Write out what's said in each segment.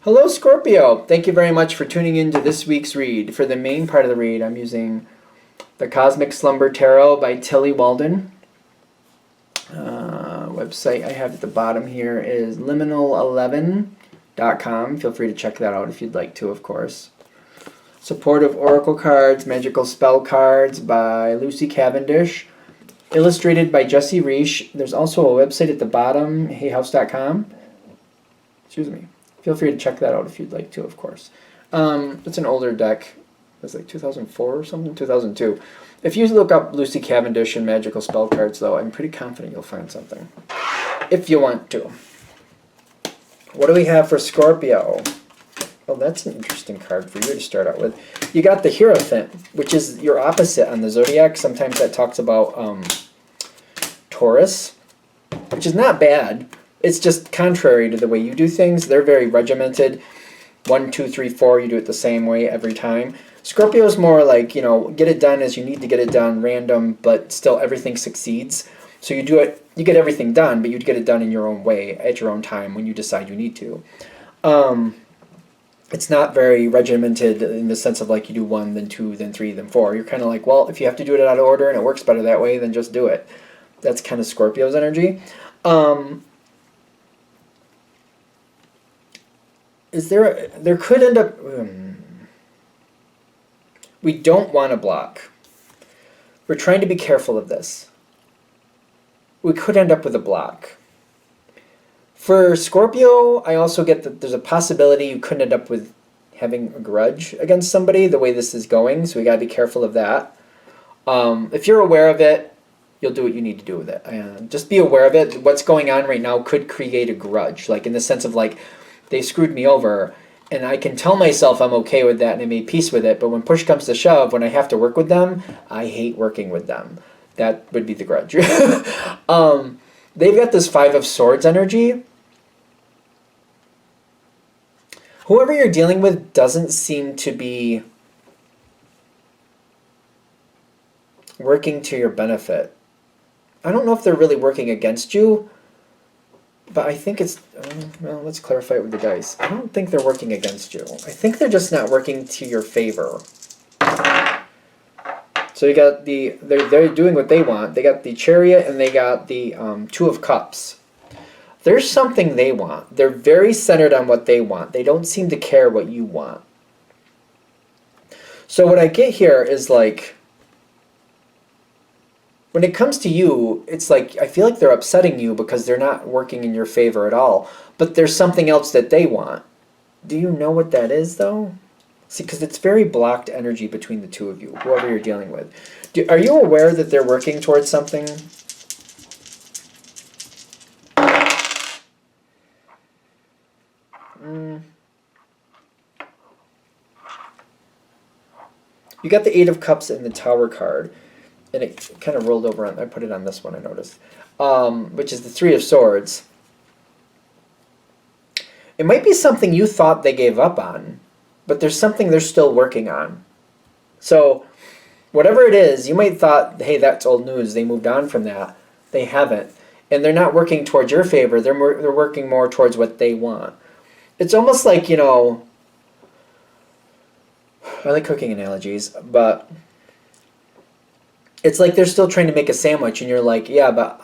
Hello, Scorpio. Thank you very much for tuning in to this week's read. For the main part of the read, I'm using the Cosmic Slumber Tarot by Tilly Walden. Website I have at the bottom here is liminal11.com. Feel free to check that out if you'd like to, of course. Supportive Oracle Cards, Magical Spell Cards by Lucy Cavendish. Illustrated by Jesse Reish. There's also a website at the bottom, heyhouse.com. Excuse me. Feel free to check that out if you'd like to, of course. It's an older deck. It's like 2004 or something, 2002. If you look up Lucy Cavendish and Magical Spell Cards, though, I'm pretty confident you'll find something. If you want to. What do we have for Scorpio? Well, that's an interesting card for you to start out with. You got the Hierophant, which is your opposite on the Zodiac. Sometimes that talks about Taurus, which is not bad. It's just contrary to the way you do things. They're very regimented. 1, 2, 3, 4, you do it the same way every time. Scorpio is more like, get it done as you need to get it done, random, but still everything succeeds. So you do it, you get everything done, but you get it done in your own way, at your own time, when you decide you need to. It's not very regimented in the sense of like you do 1, then 2, then 3, then 4. You're kind of like, well, if you have to do it out of order and it works better that way, then just do it. That's kind of Scorpio's energy. There could end up... we don't want to block. We're trying to be careful of this. We could end up with a block. For Scorpio, I also get that there's a possibility you could end up with having a grudge against somebody the way this is going, so we got to be careful of that. If you're aware of it, you'll do what you need to do with it. Just be aware of it. What's going on right now could create a grudge, like in the sense of like, they screwed me over, and I can tell myself I'm okay with that and I made peace with it, but when push comes to shove, when I have to work with them, I hate working with them. That would be the grudge. They've got this 5 of Swords energy. Whoever you're dealing with doesn't seem to be working to your benefit. I don't know if they're really working against you, but I think it's, well, let's clarify it with the dice. I don't think they're working against you. I think they're just not working to your favor. So you got they're doing what they want. They got the Chariot and they got the 2 of Cups. There's something they want. They're very centered on what they want. They don't seem to care what you want. So what I get here is like, when it comes to you, it's like, I feel like they're upsetting you because they're not working in your favor at all. But there's something else that they want. Do you know what that is, though? See, because it's very blocked energy between the two of you, whoever you're dealing with. Are you aware that they're working towards something? You got the 8 of Cups and the Tower card. And it kind of rolled over on, I put it on this one, I noticed, which is the 3 of Swords. It might be something you thought they gave up on, but there's something they're still working on. So whatever it is, you might thought, hey, that's old news, they moved on from that. They haven't. And they're not working towards your favor, they're working more towards what they want. It's almost like, I like cooking analogies, but it's like they're still trying to make a sandwich, and you're like, yeah, but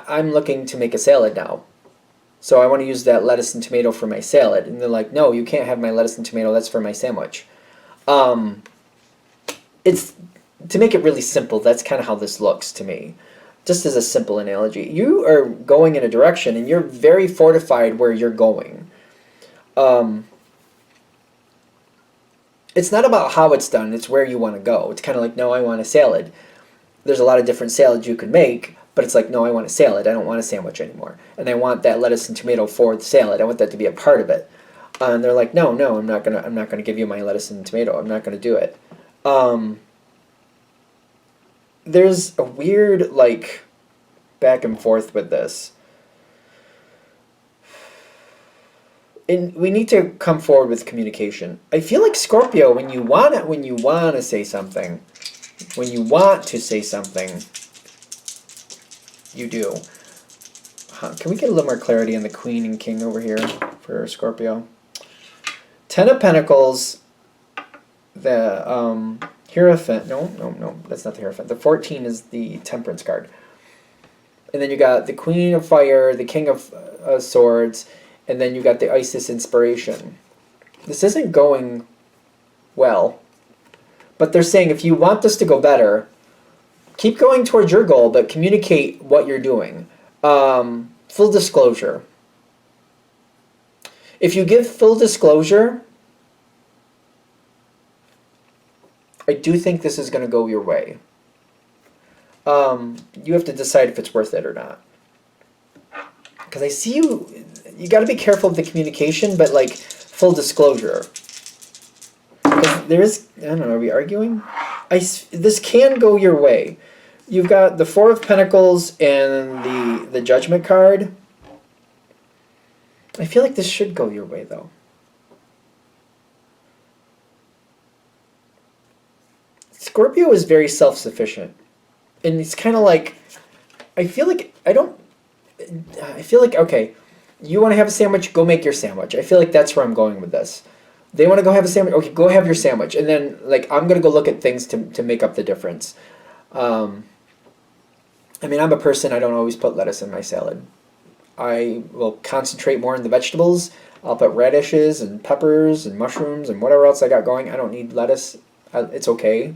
I'm looking to make a salad now. So I want to use that lettuce and tomato for my salad. And they're like, no, you can't have my lettuce and tomato. That's for my sandwich. It's to make it really simple, that's kind of how this looks to me. Just as a simple analogy. You are going in a direction, and you're very fortified where you're going. It's not about how it's done, it's where you want to go. It's kind of like, no, I want a salad. There's a lot of different salads you could make, but it's like, no, I want a salad. I don't want a sandwich anymore. And I want that lettuce and tomato for the salad. I want that to be a part of it. And they're like, no, I'm not gonna give you my lettuce and tomato. I'm not gonna do it. There's a weird like back and forth with this. And we need to come forward with communication. I feel like Scorpio, when you want to say something, you do. Can we get a little more clarity on the Queen and King over here for Scorpio? Ten of Pentacles, the Hierophant. No, that's not the Hierophant. The 14 is the Temperance card. And then you got the Queen of Fire, the King of Swords, and then you got the Isis Inspiration. This isn't going well, but they're saying if you want this to go better, keep going towards your goal, but communicate what you're doing. Full disclosure. If you give full disclosure, I do think this is going to go your way. You have to decide if it's worth it or not. Because I see you got to be careful of the communication, but like full disclosure. There is, I don't know, are we arguing? This can go your way. You've got the Four of Pentacles and the Judgment card. I feel like this should go your way, though. Scorpio is very self-sufficient. And it's kind of like, I feel like, okay, you want to have a sandwich, go make your sandwich. I feel like that's where I'm going with this. They want to go have a sandwich, okay, go have your sandwich. And then, like, I'm going to go look at things to make up the difference. I mean, I'm a person, I don't always put lettuce in my salad. I will concentrate more on the vegetables. I'll put radishes and peppers and mushrooms and whatever else I got going. I don't need lettuce. It's okay.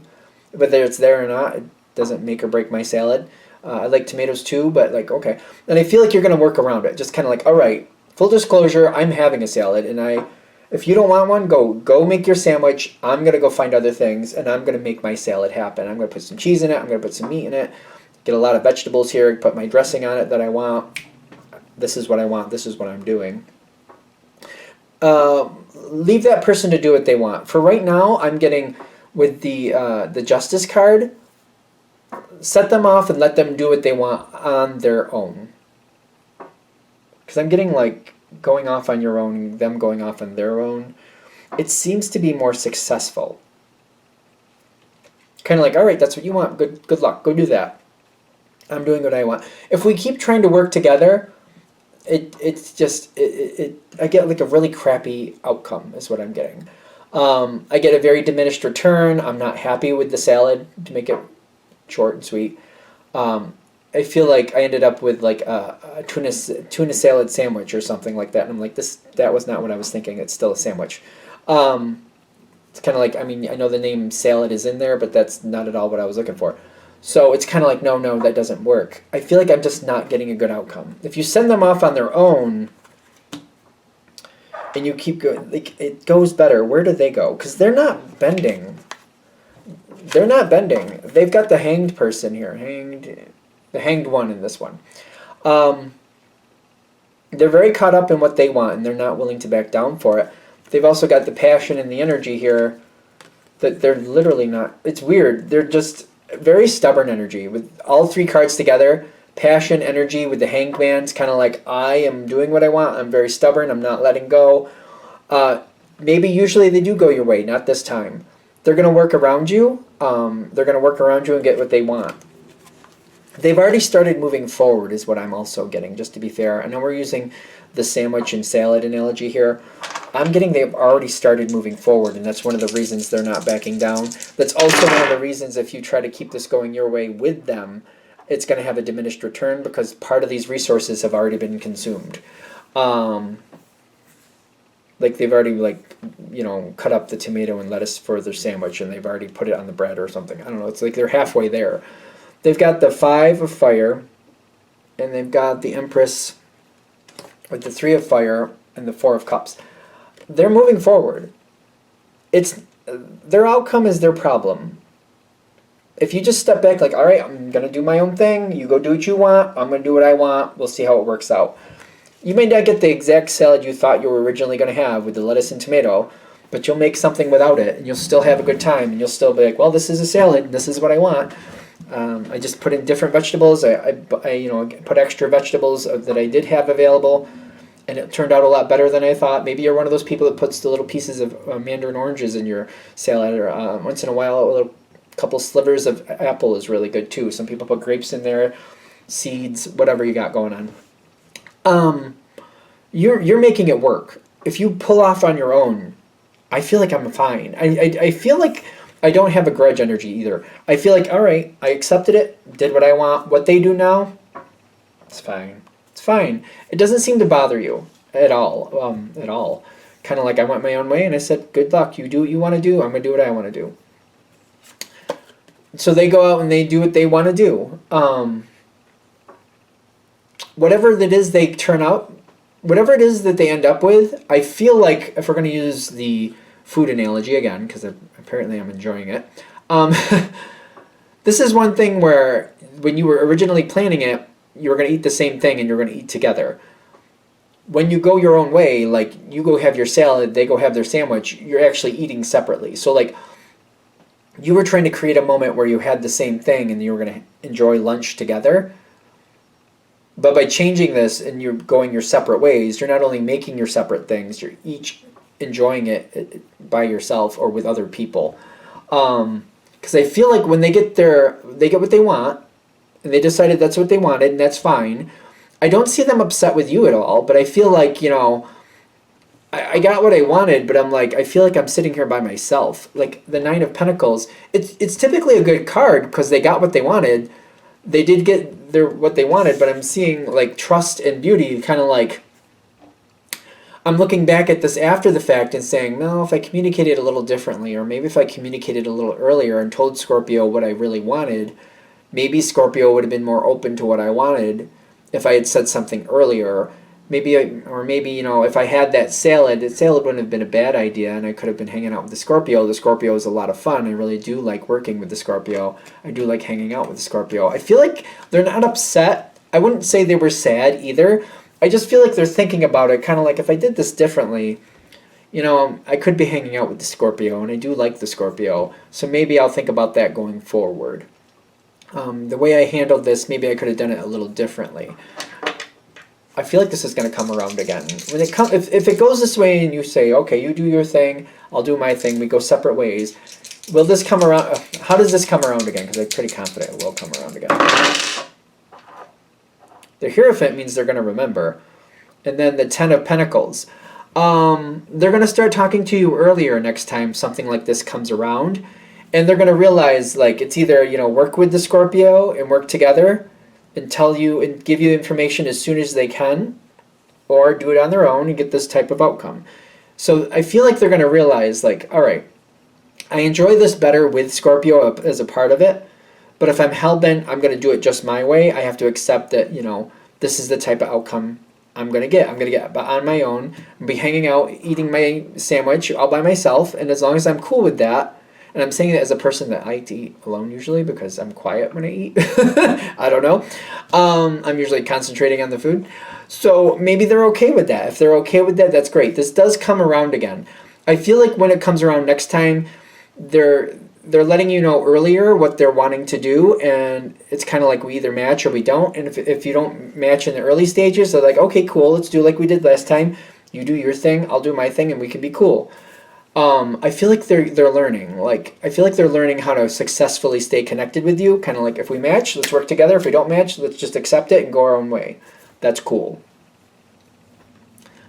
Whether it's there or not, it doesn't make or break my salad. I like tomatoes too, but like, okay. And I feel like you're going to work around it. Just kind of like, all right, full disclosure, I'm having a salad. And if you don't want one, go make your sandwich. I'm going to go find other things, and I'm going to make my salad happen. I'm going to put some cheese in it. I'm going to put some meat in it. Get a lot of vegetables here. Put my dressing on it that I want. This is what I want. This is what I'm doing. Leave that person to do what they want. For right now, I'm getting with the Justice card. Set them off and let them do what they want on their own. Because I'm getting like going off on your own, them going off on their own. It seems to be more successful. Kind of like, all right, that's what you want. Good luck. Go do that. I'm doing what I want. If we keep trying to work together, it's just I get like a really crappy outcome is what I'm getting. I get a very diminished return. I'm not happy with the salad, to make it short and sweet. I feel like I ended up with like a tuna salad sandwich or something like that, and I'm like, that was not what I was thinking. It's still a sandwich. It's kind of like, I mean, I know the name salad is in there, but that's not at all what I was looking for. So it's kind of like, no, that doesn't work. I feel like I'm just not getting a good outcome. If you send them off on their own and you keep going, like, it goes better. Where do they go? Because they're not bending. They're not bending. They've got the hanged person here. The hanged one in this one. They're very caught up in what they want, and they're not willing to back down for it. They've also got the passion and the energy here that they're literally not. It's weird. They're just very stubborn energy. With all three cards together, passion, energy with the hanged man, it's kind of like, I am doing what I want. I'm very stubborn. I'm not letting go. Maybe usually they do go your way, not this time. They're going to work around you. They're going to work around you and get what they want. They've already started moving forward is what I'm also getting, just to be fair. I know we're using the sandwich and salad analogy here. I'm getting they've already started moving forward, and that's one of the reasons they're not backing down. That's also one of the reasons if you try to keep this going your way with them, it's going to have a diminished return because part of these resources have already been consumed. Like they've already cut up the tomato and lettuce for their sandwich, and they've already put it on the bread or something. I don't know. It's like they're halfway there. They've got the Five of Fire, and they've got the Empress with the Three of Fire and the Four of Cups. They're moving forward. Their outcome is their problem. If you just step back like, all right, I'm going to do my own thing. You go do what you want. I'm going to do what I want. We'll see how it works out. You may not get the exact salad you thought you were originally going to have with the lettuce and tomato, but you'll make something without it, and you'll still have a good time, and you'll still be like, well, this is a salad. This is what I want. I just put in different vegetables. I put extra vegetables that I did have available, and it turned out a lot better than I thought. Maybe you're one of those people that puts the little pieces of mandarin oranges in your salad, or once in a while a couple slivers of apple is really good too. Some people put grapes in there, seeds, whatever you got going on. You're making it work. If you pull off on your own, I feel like I'm fine. I feel like I don't have a grudge energy either. I feel like, all right, I accepted it, did what I want. What they do now, it's fine. It's fine. It doesn't seem to bother you at all. At all. Kind of like I went my own way and I said, good luck. You do what you want to do. I'm going to do what I want to do. So they go out and they do what they want to do. Whatever it is they turn out, whatever it is that they end up with, I feel like, if we're going to use the food analogy again, because apparently I'm enjoying it, this is one thing where when you were originally planning it, you were going to eat the same thing and you're going to eat together. When you go your own way, like you go have your salad, they go have their sandwich, you're actually eating separately. So like you were trying to create a moment where you had the same thing and you were going to enjoy lunch together. But by changing this and you're going your separate ways, you're not only making your separate things, you're each enjoying it by yourself or with other people. Because I feel like when they get what they want, and they decided that's what they wanted, and that's fine. I don't see them upset with you at all, but I feel like, I got what I wanted, but I'm like, I feel like I'm sitting here by myself. Like the Nine of Pentacles, it's typically a good card because they got what they wanted. They did get what they wanted, but I'm seeing like trust and beauty, kind of like, I'm looking back at this after the fact and saying, no, if I communicated a little differently, or maybe if I communicated a little earlier and told Scorpio what I really wanted, maybe Scorpio would have been more open to what I wanted if I had said something earlier. Maybe, if I had that salad wouldn't have been a bad idea, and I could have been hanging out with the Scorpio. The Scorpio is a lot of fun. I really do like working with the Scorpio. I do like hanging out with the Scorpio. I feel like they're not upset. I wouldn't say they were sad either. I just feel like they're thinking about it, kind of like if I did this differently, I could be hanging out with the Scorpio, and I do like the Scorpio. So maybe I'll think about that going forward. The way I handled this, maybe I could have done it a little differently. I feel like this is going to come around again. When if it goes this way and you say, okay, you do your thing, I'll do my thing, we go separate ways, will this come around? How does this come around again? Because I'm pretty confident it will come around again. The Hierophant means they're going to remember. And then the Ten of Pentacles. They're going to start talking to you earlier next time something like this comes around. And they're going to realize, like, it's either, work with the Scorpio and work together and tell you and give you information as soon as they can, or do it on their own and get this type of outcome. So I feel like they're going to realize, like, all right, I enjoy this better with Scorpio as a part of it, but if I'm hell-bent, I'm going to do it just my way. I have to accept that, this is the type of outcome I'm going to get. I'm going to get on my own, be hanging out, eating my sandwich all by myself, and as long as I'm cool with that, and I'm saying that as a person that I like to eat alone usually because I'm quiet when I eat. I don't know. I'm usually concentrating on the food. So maybe they're okay with that. If they're okay with that, that's great. This does come around again. I feel like when it comes around next time, they're letting you know earlier what they're wanting to do, and it's kind of like we either match or we don't. And if you don't match in the early stages, they're like, okay, cool, let's do like we did last time. You do your thing, I'll do my thing, and we can be cool. I feel like they're learning. Like, I feel like they're learning how to successfully stay connected with you. Kind of like, if we match, let's work together. If we don't match, let's just accept it and go our own way. That's cool.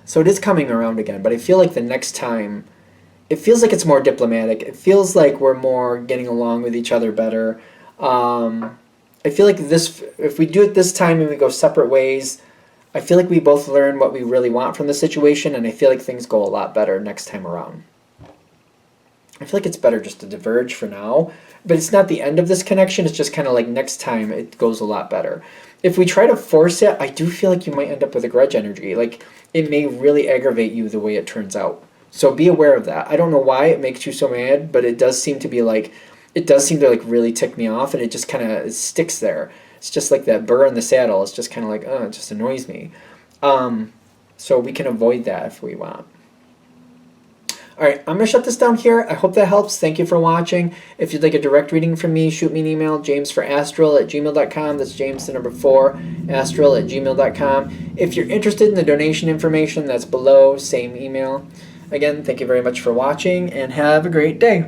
So it is coming around again, but I feel like the next time, it feels like it's more diplomatic. It feels like we're more getting along with each other better. I feel like if we do it this time and we go separate ways, I feel like we both learn what we really want from the situation, and I feel like things go a lot better next time around. I feel like it's better just to diverge for now, but it's not the end of this connection. It's just kind of like next time it goes a lot better. If we try to force it, I do feel like you might end up with a grudge energy. Like, it may really aggravate you the way it turns out. So be aware of that. I don't know why it makes you so mad, but it does seem to really tick me off, and it just kind of sticks there. It's just like that burr in the saddle. It's just kind of like, it just annoys me. So we can avoid that if we want. All right, I'm going to shut this down here. I hope that helps. Thank you for watching. If you'd like a direct reading from me, shoot me an email, jamesforastral@gmail.com. That's James, the number 4, astral@gmail.com. If you're interested in the donation information, that's below, same email. Again, thank you very much for watching, and have a great day.